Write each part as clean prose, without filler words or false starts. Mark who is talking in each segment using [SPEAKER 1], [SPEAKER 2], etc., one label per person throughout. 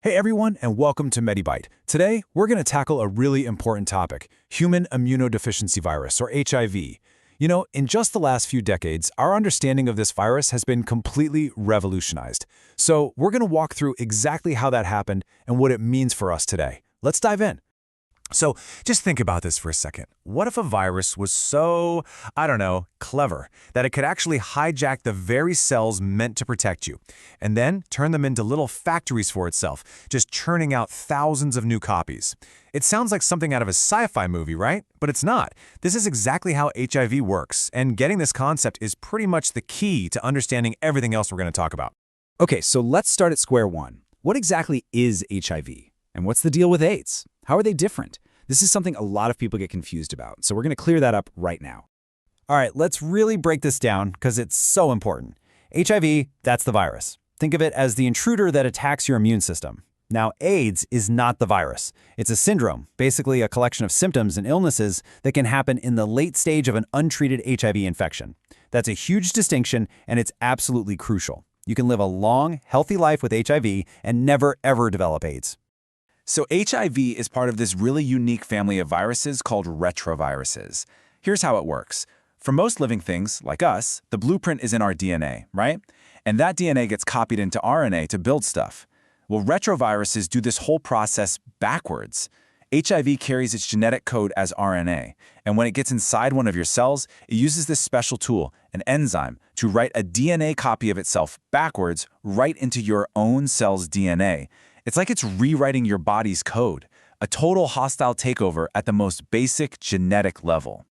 [SPEAKER 1] Hey everyone, and welcome to MediByte. Today, we're going to tackle a really important topic, human immunodeficiency virus, or HIV. In just the last few decades, our understanding of this virus has been completely revolutionized. So we're going to walk through exactly how that happened and what it means for us today. Let's dive in. So just think about this for a second. What if a virus was so, clever, that it could actually hijack the very cells meant to protect you, and then turn them into little factories for itself, just churning out thousands of new copies? It sounds like something out of a sci-fi movie, right? But it's not. This is exactly how HIV works, and getting this concept is pretty much the key to understanding everything else we're going to talk about.
[SPEAKER 2] Okay, so let's start at square one. What exactly is HIV? And what's the deal with AIDS? How are they different? This is something a lot of people get confused about, so we're going to clear that up right now.
[SPEAKER 1] All right, let's really break this down because it's so important. HIV, that's the virus. Think of it as the intruder that attacks your immune system. Now, AIDS is not the virus. It's a syndrome, basically a collection of symptoms and illnesses that can happen in the late stage of an untreated HIV infection. That's a huge distinction, and it's absolutely crucial. You can live a long, healthy life with HIV and never, ever develop AIDS.
[SPEAKER 3] So HIV is part of this really unique family of viruses called retroviruses. Here's how it works. For most living things, like us, the blueprint is in our DNA, right? And that DNA gets copied into RNA to build stuff. Well, retroviruses do this whole process backwards. HIV carries its genetic code as RNA, and when it gets inside one of your cells, it uses this special tool, an enzyme, to write a DNA copy of itself backwards right into your own cell's DNA. It's like it's rewriting your body's code, a total hostile takeover at the most basic genetic level.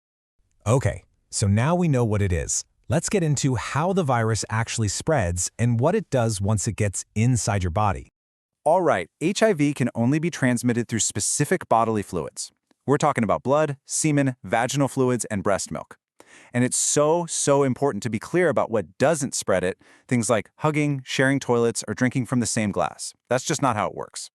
[SPEAKER 4] Okay, so now we know what it is. Let's get into how the virus actually spreads and what it does once it gets inside your body.
[SPEAKER 3] All right, HIV can only be transmitted through specific bodily fluids. We're talking about blood, semen, vaginal fluids, and breast milk. And it's so important to be clear about what doesn't spread it, things like hugging, sharing toilets, or drinking from the same glass. That's just not how it works.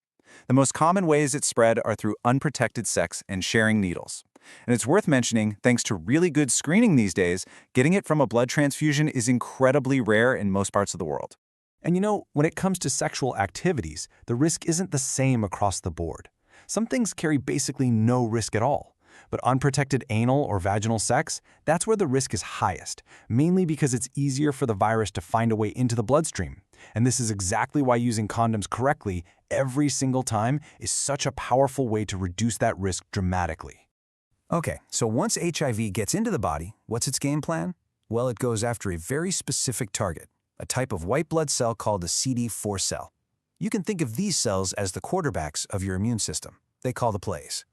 [SPEAKER 3] The most common ways it's spread are through unprotected sex and sharing needles. And it's worth mentioning, thanks to really good screening these days, getting it from a blood transfusion is incredibly rare in most parts of the world.
[SPEAKER 1] And when it comes to sexual activities, the risk isn't the same across the board. Some things carry basically no risk at all. But unprotected anal or vaginal sex, that's where the risk is highest, mainly because it's easier for the virus to find a way into the bloodstream. And this is exactly why using condoms correctly every single time is such a powerful way to reduce that risk dramatically.
[SPEAKER 2] Okay, so once HIV gets into the body, what's its game plan? Well, it goes after a very specific target, a type of white blood cell called the CD4 cell. You can think of these cells as the quarterbacks of your immune system. They call the plays.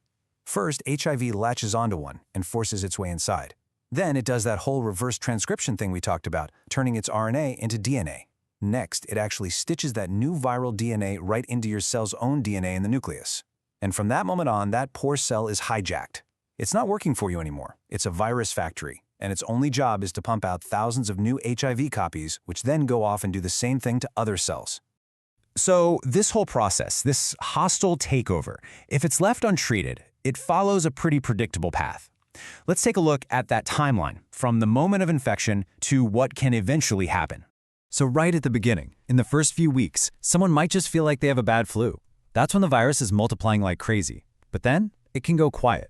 [SPEAKER 2] First, HIV latches onto one and forces its way inside. Then it does that whole reverse transcription thing we talked about, turning its RNA into DNA. Next, it actually stitches that new viral DNA right into your cell's own DNA in the nucleus. And from that moment on, that poor cell is hijacked. It's not working for you anymore. It's a virus factory, and its only job is to pump out thousands of new HIV copies, which then go off and do the same thing to other cells.
[SPEAKER 4] So this whole process, this hostile takeover, if it's left untreated, it follows a pretty predictable path. Let's take a look at that timeline, from the moment of infection to what can eventually happen.
[SPEAKER 2] So right at the beginning, in the first few weeks, someone might just feel like they have a bad flu. That's when the virus is multiplying like crazy. But then, it can go quiet.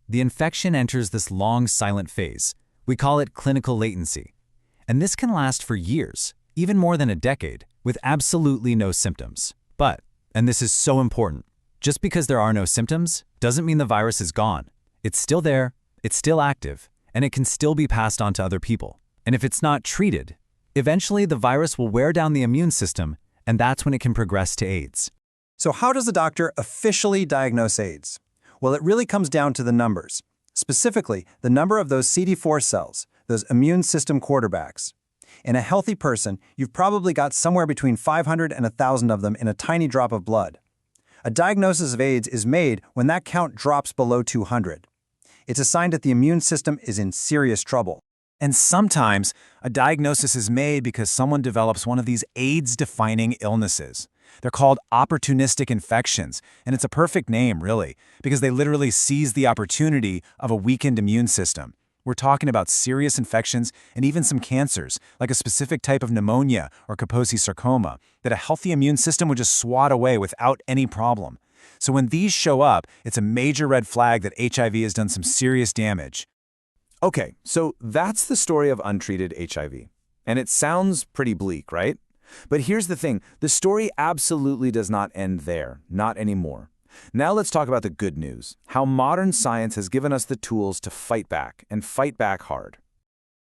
[SPEAKER 2] The infection enters this long silent phase. We call it clinical latency. And this can last for years, even more than a decade, with absolutely no symptoms. But, and this is so important, just because there are no symptoms doesn't mean the virus is gone. It's still there, it's still active, and it can still be passed on to other people. And if it's not treated, eventually the virus will wear down the immune system, and that's when it can progress to AIDS.
[SPEAKER 5] So how does a doctor officially diagnose AIDS? Well, it really comes down to the numbers. Specifically, the number of those CD4 cells, those immune system quarterbacks. In a healthy person, you've probably got somewhere between 500 and 1,000 of them in a tiny drop of blood. A diagnosis of AIDS is made when that count drops below 200. It's a sign that the immune system is in serious trouble.
[SPEAKER 1] And sometimes, a diagnosis is made because someone develops one of these AIDS-defining illnesses. They're called opportunistic infections, and it's a perfect name, really, because they literally seize the opportunity of a weakened immune system. We're talking about serious infections and even some cancers, like a specific type of pneumonia or Kaposi sarcoma, that a healthy immune system would just swat away without any problem. So when these show up, it's a major red flag that HIV has done some serious damage.
[SPEAKER 3] Okay, so that's the story of untreated HIV. And it sounds pretty bleak, right? But here's the thing, the story absolutely does not end there, not anymore. Now let's talk about the good news, how modern science has given us the tools to fight back, and fight back hard.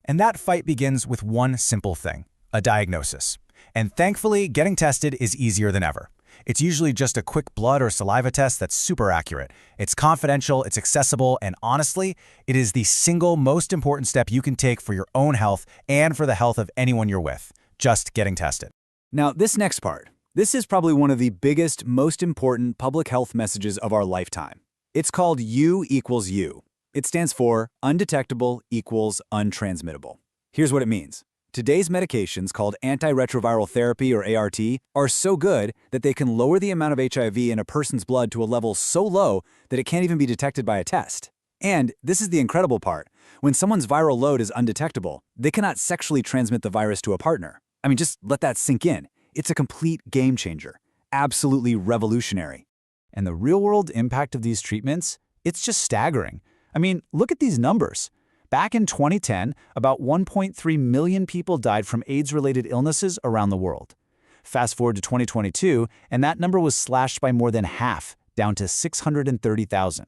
[SPEAKER 1] And that fight begins with one simple thing, a diagnosis. And thankfully, getting tested is easier than ever. It's usually just a quick blood or saliva test that's super accurate. It's confidential, it's accessible, and honestly, it is the single most important step you can take for your own health and for the health of anyone you're with, just getting tested.
[SPEAKER 2] Now, this next part, this is probably one of the biggest, most important public health messages of our lifetime. It's called U equals U. It stands for undetectable equals untransmittable. Here's what it means. Today's medications, called antiretroviral therapy or ART, are so good that they can lower the amount of HIV in a person's blood to a level so low that it can't even be detected by a test. And this is the incredible part. When someone's viral load is undetectable, they cannot sexually transmit the virus to a partner. I mean, just let that sink in. It's a complete game changer. Absolutely revolutionary.
[SPEAKER 4] And the real-world impact of these treatments, it's just staggering. I mean, look at these numbers. Back in 2010, about 1.3 million people died from AIDS-related illnesses around the world. Fast forward to 2022, and that number was slashed by more than half, down to 630,000.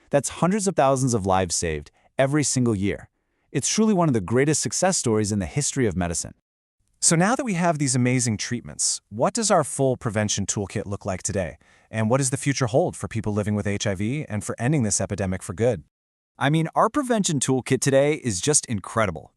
[SPEAKER 4] That's hundreds of thousands of lives saved every single year. It's truly one of the greatest success stories in the history of medicine.
[SPEAKER 1] So now that we have these amazing treatments, what does our full prevention toolkit look like today? And what does the future hold for people living with HIV and for ending this epidemic for good?
[SPEAKER 5] I mean, our prevention toolkit today is just incredible.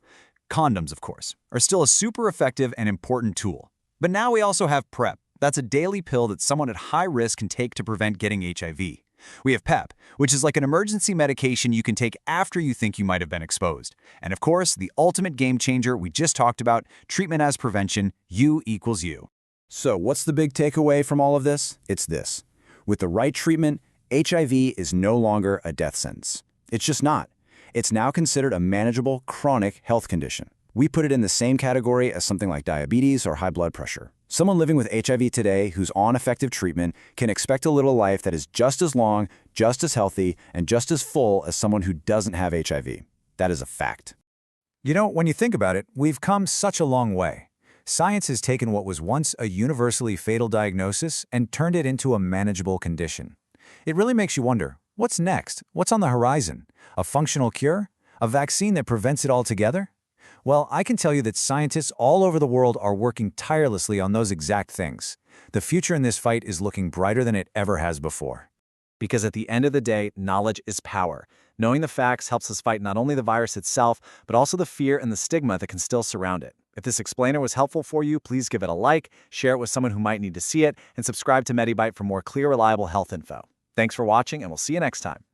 [SPEAKER 5] Condoms, of course, are still a super effective and important tool. But now we also have PrEP. That's a daily pill that someone at high risk can take to prevent getting HIV. We have PEP, which is like an emergency medication you can take after you think you might have been exposed. And of course, the ultimate game changer we just talked about, treatment as prevention, U equals U.
[SPEAKER 2] So what's the big takeaway from all of this? It's this. With the right treatment, HIV is no longer a death sentence. It's just not. It's now considered a manageable, chronic health condition. We put it in the same category as something like diabetes or high blood pressure. Someone living with HIV today who's on effective treatment can expect a little life that is just as long, just as healthy, and just as full as someone who doesn't have HIV. That is a fact.
[SPEAKER 1] You know, when you think about it, we've come such a long way. Science has taken what was once a universally fatal diagnosis and turned it into a manageable condition. It really makes you wonder, what's next? What's on the horizon? A functional cure? A vaccine that prevents it altogether? Well, I can tell you that scientists all over the world are working tirelessly on those exact things. The future in this fight is looking brighter than it ever has before.
[SPEAKER 3] Because at the end of the day, knowledge is power. Knowing the facts helps us fight not only the virus itself, but also the fear and the stigma that can still surround it. If this explainer was helpful for you, please give it a like, share it with someone who might need to see it, and subscribe to MediByte for more clear, reliable health info. Thanks for watching, and we'll see you next time.